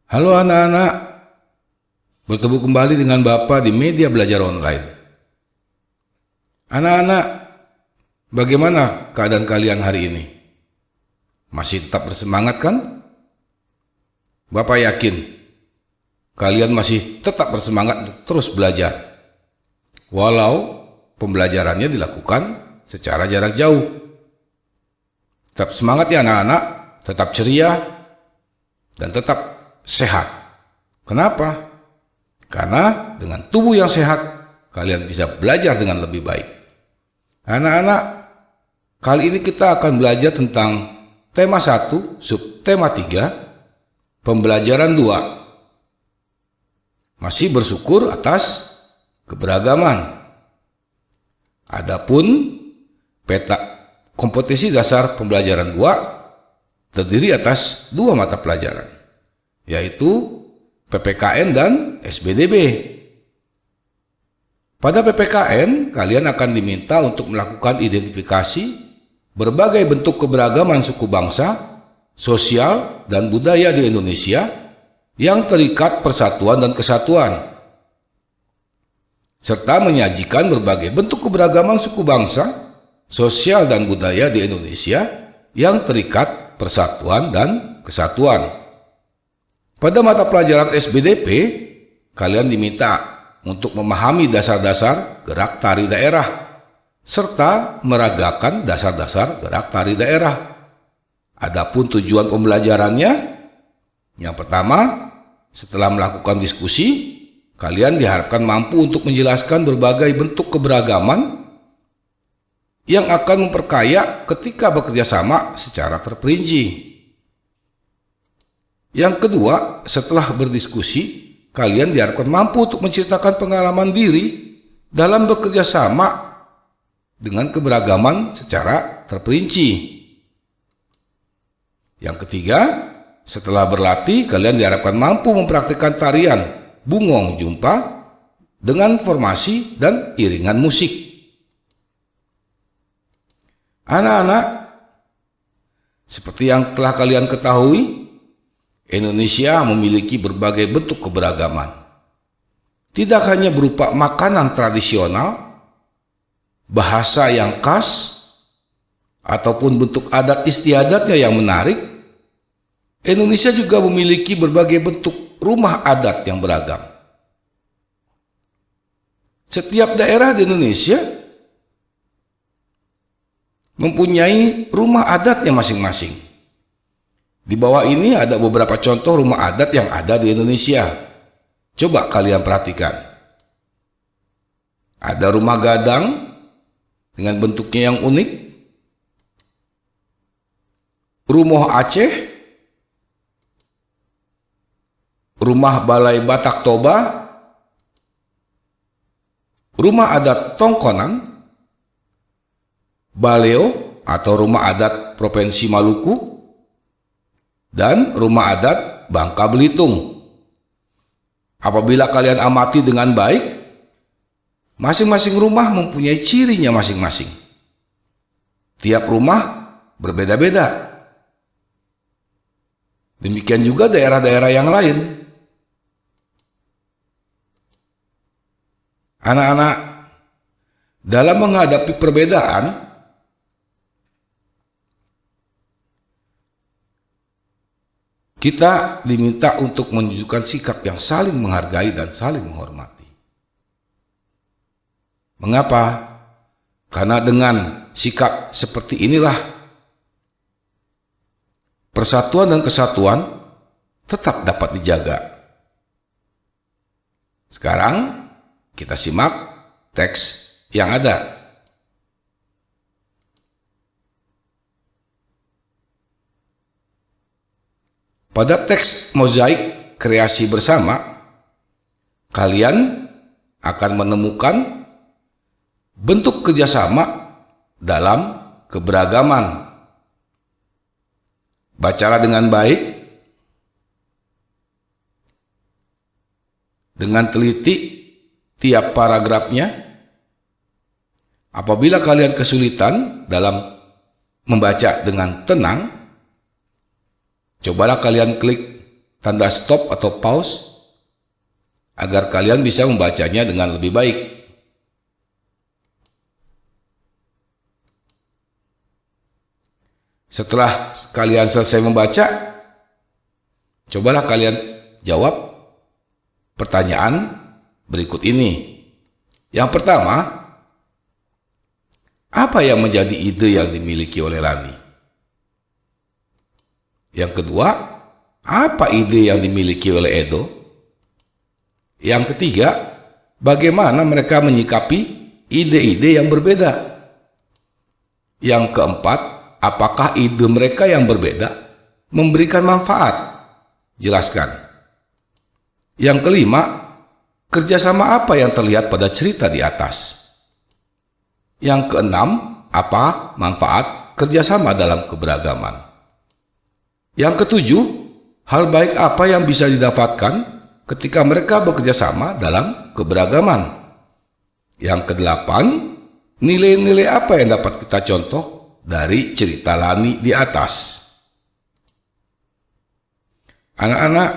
Halo anak-anak, bertemu kembali dengan Bapak di media belajar online. Anak-anak, bagaimana keadaan kalian hari ini? Masih tetap bersemangat kan? Bapak yakin kalian masih tetap bersemangat untuk terus belajar, walau pembelajarannya dilakukan secara jarak jauh. Tetap semangat ya anak-anak, tetap ceria, dan tetap sehat. Kenapa? Karena dengan tubuh yang sehat, kalian bisa belajar dengan lebih baik. Anak-anak, kali ini kita akan belajar tentang tema 1, subtema 3, pembelajaran 2. Masih bersyukur atas keberagaman. Adapun peta kompetisi dasar pembelajaran 2 terdiri atas 2 mata pelajaran, yaitu PPKN dan SBDB. Pada PPKN, kalian akan diminta untuk melakukan identifikasi berbagai bentuk keberagaman suku bangsa, sosial, dan budaya di Indonesia yang terikat persatuan dan kesatuan, serta menyajikan berbagai bentuk keberagaman suku bangsa, sosial, dan budaya di Indonesia yang terikat persatuan dan kesatuan. Pada mata pelajaran SBDP, kalian diminta untuk memahami dasar-dasar gerak tari daerah, serta meragakan dasar-dasar gerak tari daerah. Adapun tujuan pembelajarannya, yang pertama, setelah melakukan diskusi, kalian diharapkan mampu untuk menjelaskan berbagai bentuk keberagaman yang akan memperkaya ketika bekerja sama secara terperinci. Yang kedua, setelah berdiskusi, kalian diharapkan mampu untuk menceritakan pengalaman diri dalam bekerja sama dengan keberagaman secara terperinci. Yang ketiga, setelah berlatih, kalian diharapkan mampu mempraktikkan tarian Bungong Jumpa dengan formasi dan iringan musik. Anak-anak, seperti yang telah kalian ketahui, Indonesia memiliki berbagai bentuk keberagaman. Tidak hanya berupa makanan tradisional, bahasa yang khas, ataupun bentuk adat istiadatnya yang menarik, Indonesia juga memiliki berbagai bentuk rumah adat yang beragam. Setiap daerah di Indonesia mempunyai rumah adatnya masing-masing. Di bawah ini ada beberapa contoh rumah adat yang ada di Indonesia. Coba kalian perhatikan. Ada rumah gadang dengan bentuknya yang unik, rumah Aceh, rumah Balai Batak Toba, rumah adat Tongkonan, Baleo atau rumah adat Provinsi Maluku, dan rumah adat Bangka Belitung. Apabila kalian amati dengan baik, masing-masing rumah mempunyai cirinya masing-masing. Tiap rumah berbeda-beda. Demikian juga daerah-daerah yang lain. Anak-anak, dalam menghadapi perbedaan, kita diminta untuk menunjukkan sikap yang saling menghargai dan saling menghormati. Mengapa? Karena dengan sikap seperti inilah persatuan dan kesatuan tetap dapat dijaga. Sekarang kita simak teks yang ada. Pada teks mozaik kreasi bersama, kalian akan menemukan bentuk kerjasama dalam keberagaman. Bacalah dengan baik, dengan teliti tiap paragrafnya. Apabila kalian kesulitan dalam membaca dengan tenang, cobalah kalian klik tanda stop atau pause agar kalian bisa membacanya dengan lebih baik. Setelah kalian selesai membaca, cobalah kalian jawab pertanyaan berikut ini. Yang pertama, apa yang menjadi ide yang dimiliki oleh Lani? Yang kedua, apa ide yang dimiliki oleh Edo? Yang ketiga, bagaimana mereka menyikapi ide-ide yang berbeda? Yang keempat, apakah ide mereka yang berbeda memberikan manfaat? Jelaskan. Yang kelima, kerjasama apa yang terlihat pada cerita di atas? Yang keenam, apa manfaat kerjasama dalam keberagaman? Yang ketujuh, hal baik apa yang bisa didapatkan ketika mereka bekerjasama dalam keberagaman? Yang kedelapan, nilai-nilai apa yang dapat kita contoh dari cerita Lani di atas? Anak-anak,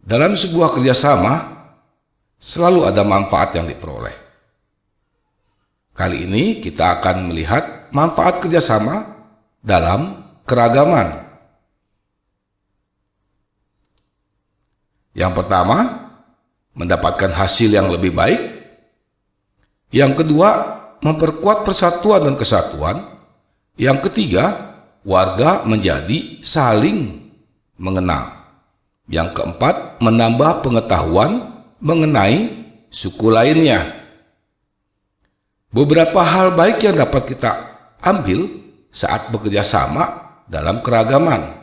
dalam sebuah kerjasama selalu ada manfaat yang diperoleh. Kali ini kita akan melihat manfaat kerjasama dalam keragaman. Yang pertama, mendapatkan hasil yang lebih baik. Yang kedua, memperkuat persatuan dan kesatuan. Yang ketiga, warga menjadi saling mengenal. Yang keempat, menambah pengetahuan mengenai suku lainnya. Beberapa hal baik yang dapat kita ambil saat bekerja sama dalam keragaman.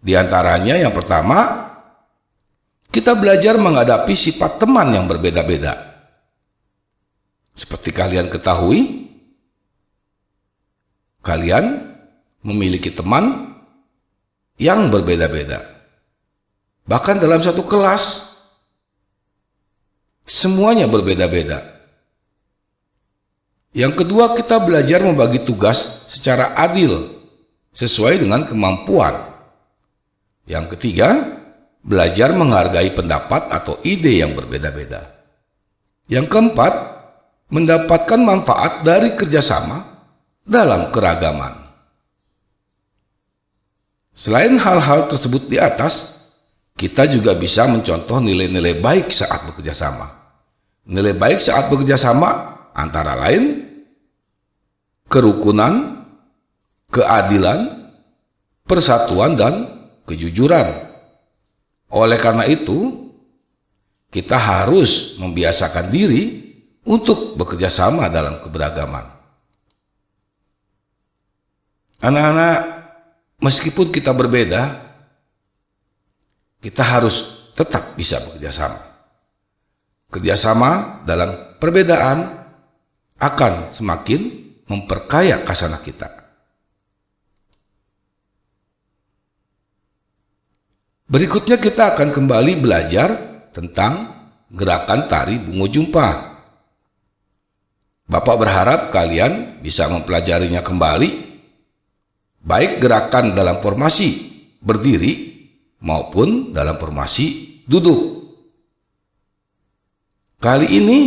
Di antaranya yang pertama, kita belajar menghadapi sifat teman yang berbeda-beda. Seperti kalian ketahui, kalian memiliki teman yang berbeda-beda. Bahkan dalam satu kelas, semuanya berbeda-beda. Yang kedua, kita belajar membagi tugas secara adil, sesuai dengan kemampuan. Yang ketiga, belajar menghargai pendapat atau ide yang berbeda-beda. Yang keempat, mendapatkan manfaat dari kerjasama dalam keragaman. Selain hal-hal tersebut di atas, kita juga bisa mencontoh nilai-nilai baik saat bekerja sama. Nilai baik saat bekerja sama antara lain kerukunan, keadilan, persatuan, dan kejujuran. Oleh karena itu, kita harus membiasakan diri untuk bekerja sama dalam keberagaman. Anak-anak, meskipun kita berbeda, kita harus tetap bisa bekerja sama. Kerjasama dalam perbedaan akan semakin memperkaya khasanah kita. Berikutnya kita akan kembali belajar tentang gerakan tari bungo jumpa. Bapak berharap kalian bisa mempelajarinya kembali, baik gerakan dalam formasi berdiri maupun dalam formasi duduk. Kali ini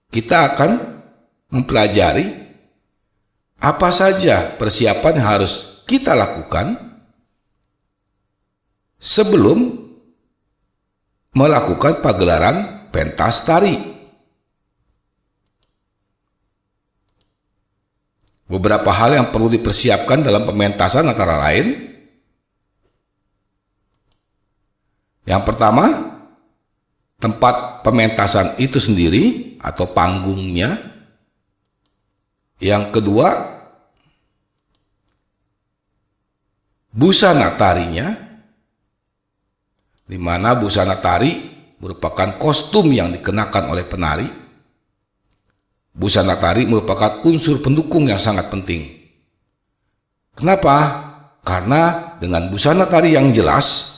kita akan mempelajari apa saja persiapan yang harus kita lakukan sebelum melakukan pagelaran pentas tari. Beberapa hal yang perlu dipersiapkan dalam pementasan antara lain, yang pertama, tempat pementasan itu sendiri atau panggungnya. Yang kedua, busana tarinya, di mana busana tari merupakan kostum yang dikenakan oleh penari. Busana tari merupakan unsur pendukung yang sangat penting. Kenapa? Karena dengan busana tari yang jelas,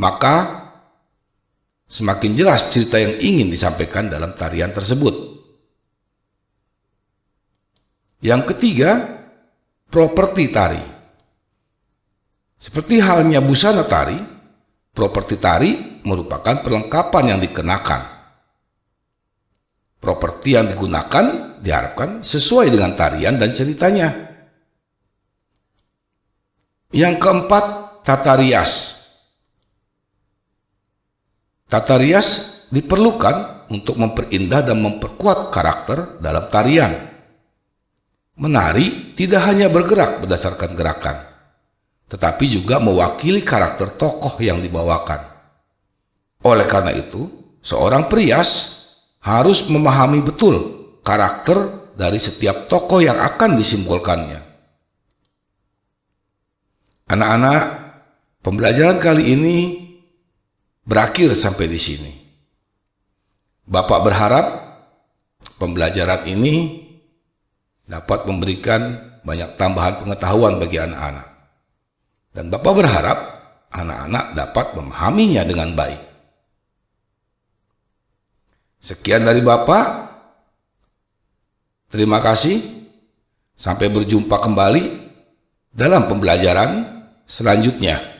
maka semakin jelas cerita yang ingin disampaikan dalam tarian tersebut. Yang ketiga, properti tari. Seperti halnya busana tari, properti tari merupakan perlengkapan yang dikenakan. Properti yang digunakan diharapkan sesuai dengan tarian dan ceritanya. Yang keempat, tata rias. Tata rias diperlukan untuk memperindah dan memperkuat karakter dalam tarian. Menari tidak hanya bergerak berdasarkan gerakan, tetapi juga mewakili karakter tokoh yang dibawakan. Oleh karena itu, seorang perias harus memahami betul karakter dari setiap tokoh yang akan disimbolkannya. Anak-anak, pembelajaran kali ini berakhir sampai di sini. Bapak berharap pembelajaran ini dapat memberikan banyak tambahan pengetahuan bagi anak-anak. Dan Bapak berharap anak-anak dapat memahaminya dengan baik. Sekian dari Bapak. Terima kasih. Sampai berjumpa kembali dalam pembelajaran selanjutnya.